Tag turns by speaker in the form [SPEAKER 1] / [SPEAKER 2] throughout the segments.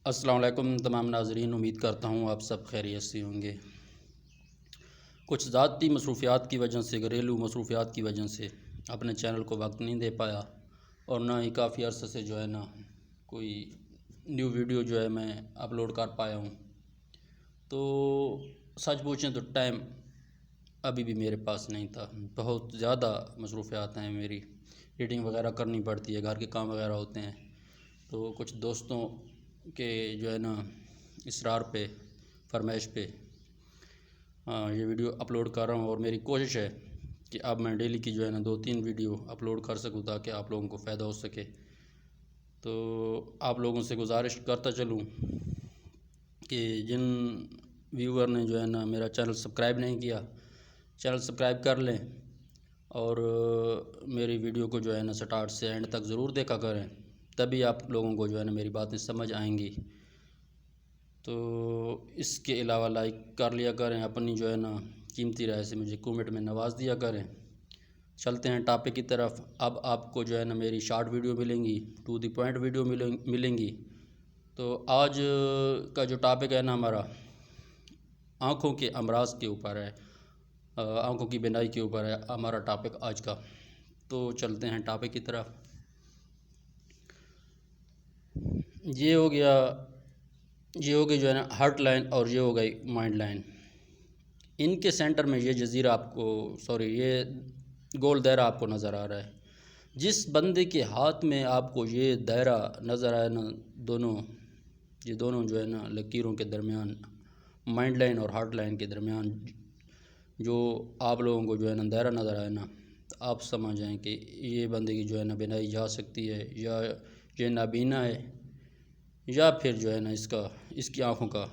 [SPEAKER 1] السلام علیکم تمام ناظرین، امید کرتا ہوں آپ سب خیریت سے ہوں گے۔ کچھ ذاتی مصروفیات کی وجہ سے، گھریلو مصروفیات کی وجہ سے اپنے چینل کو وقت نہیں دے پایا، اور نہ ہی کافی عرصے سے جو ہے نا کوئی نیو ویڈیو جو ہے میں اپلوڈ کر پایا ہوں۔ تو سچ پوچھیں تو ٹائم ابھی بھی میرے پاس نہیں تھا، بہت زیادہ مصروفیات ہیں میری، ایڈیٹنگ وغیرہ کرنی پڑتی ہے، گھر کے کام وغیرہ ہوتے ہیں، تو کچھ دوستوں کہ جو ہے نا اصرار پہ، فرمائش پہ یہ ویڈیو اپلوڈ کر رہا ہوں، اور میری کوشش ہے کہ اب میں ڈیلی کی جو ہے نا 2-3 ویڈیو اپلوڈ کر سکوں تاکہ آپ لوگوں کو فائدہ ہو سکے۔ تو آپ لوگوں سے گزارش کرتا چلوں کہ جن ویور نے جو ہے نا میرا چینل سبسکرائب نہیں کیا، چینل سبسکرائب کر لیں، اور میری ویڈیو کو جو ہے نا سٹارٹ سے اینڈ تک ضرور دیکھا کریں، تبھی آپ لوگوں کو جو ہے نا میری باتیں سمجھ آئیں گی۔ تو اس کے علاوہ لائک کر لیا کریں، اپنی جو ہے نا قیمتی رائے سے مجھے کومنٹ میں نواز دیا کریں۔ چلتے ہیں ٹاپک کی طرف۔ اب آپ کو جو ہے نا میری شارٹ ویڈیو ملیں گی، ٹو دی پوائنٹ ویڈیو ملیں گی۔ تو آج کا جو ٹاپک ہے نا ہمارا آنکھوں کے امراض کے اوپر ہے، آنکھوں کی بینائی کے اوپر ہے ہمارا ٹاپک آج کا۔ تو چلتے ہیں ٹاپک کی طرف۔ یہ ہو گیا جو ہے نا ہارٹ لائن، اور یہ ہو گئی مائنڈ لائن۔ ان کے سینٹر میں یہ جزیرہ آپ کو یہ گول دائرہ آپ کو نظر آ رہا ہے۔ جس بندے کے ہاتھ میں آپ کو یہ دائرہ نظر آیا نا، یہ دونوں جو ہے نا لکیروں کے درمیان، مائنڈ لائن اور ہارٹ لائن کے درمیان جو آپ لوگوں کو جو ہے نا دائرہ نظر آیا نا، تو آپ سمجھ جائیں کہ یہ بندے کی جو ہے نا بینائی جا سکتی ہے، یا یہ نابینا ہے، یا پھر جو ہے نا اس کی آنکھوں کا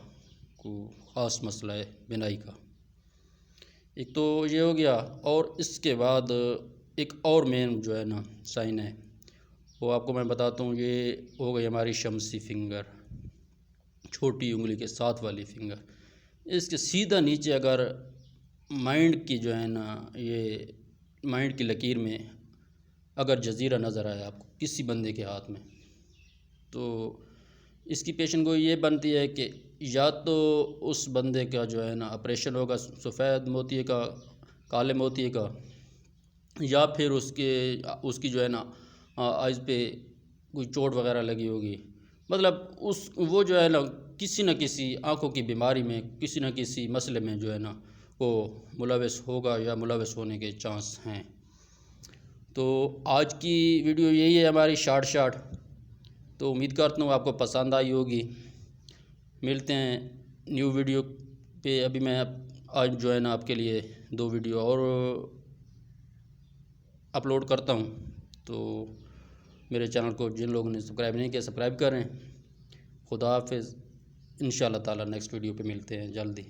[SPEAKER 1] کوئی خاص مسئلہ ہے بینائی کا۔ ایک تو یہ ہو گیا، اور اس کے بعد ایک اور مین جو ہے نا سائن ہے، وہ آپ کو میں بتاتا ہوں۔ یہ ہو گئی ہماری شمسی فنگر، چھوٹی انگلی کے ساتھ والی فنگر۔ اس کے سیدھا نیچے اگر مائنڈ کی جو ہے نا یہ مائنڈ کی لکیر میں اگر جزیرہ نظر آیا آپ کو کسی بندے کے ہاتھ میں، تو اس کی پیشن گوئی یہ بنتی ہے کہ یا تو اس بندے کا جو ہے نا آپریشن ہوگا سفید موتیے کا، کالے موتیے کا، یا پھر اس کی جو ہے نا آئز پہ کوئی چوٹ وغیرہ لگی ہوگی، مطلب وہ جو ہے نا کسی نہ کسی آنکھوں کی بیماری میں، کسی نہ کسی مسئلے میں جو ہے نا وہ ملوث ہوگا یا ملوث ہونے کے چانس ہیں۔ تو آج کی ویڈیو یہی ہے ہماری شارٹ۔ تو امید کرتا ہوں آپ کو پسند آئی ہوگی۔ ملتے ہیں نیو ویڈیو پہ۔ ابھی میں آج جو ہے نا آپ کے لیے 2 ویڈیو اور اپلوڈ کرتا ہوں، تو میرے چینل کو جن لوگوں نے سبسکرائب نہیں کیا سبسکرائب کریں۔ خدا حافظ، انشاءاللہ تعالی نیکسٹ ویڈیو پہ ملتے ہیں جلدی۔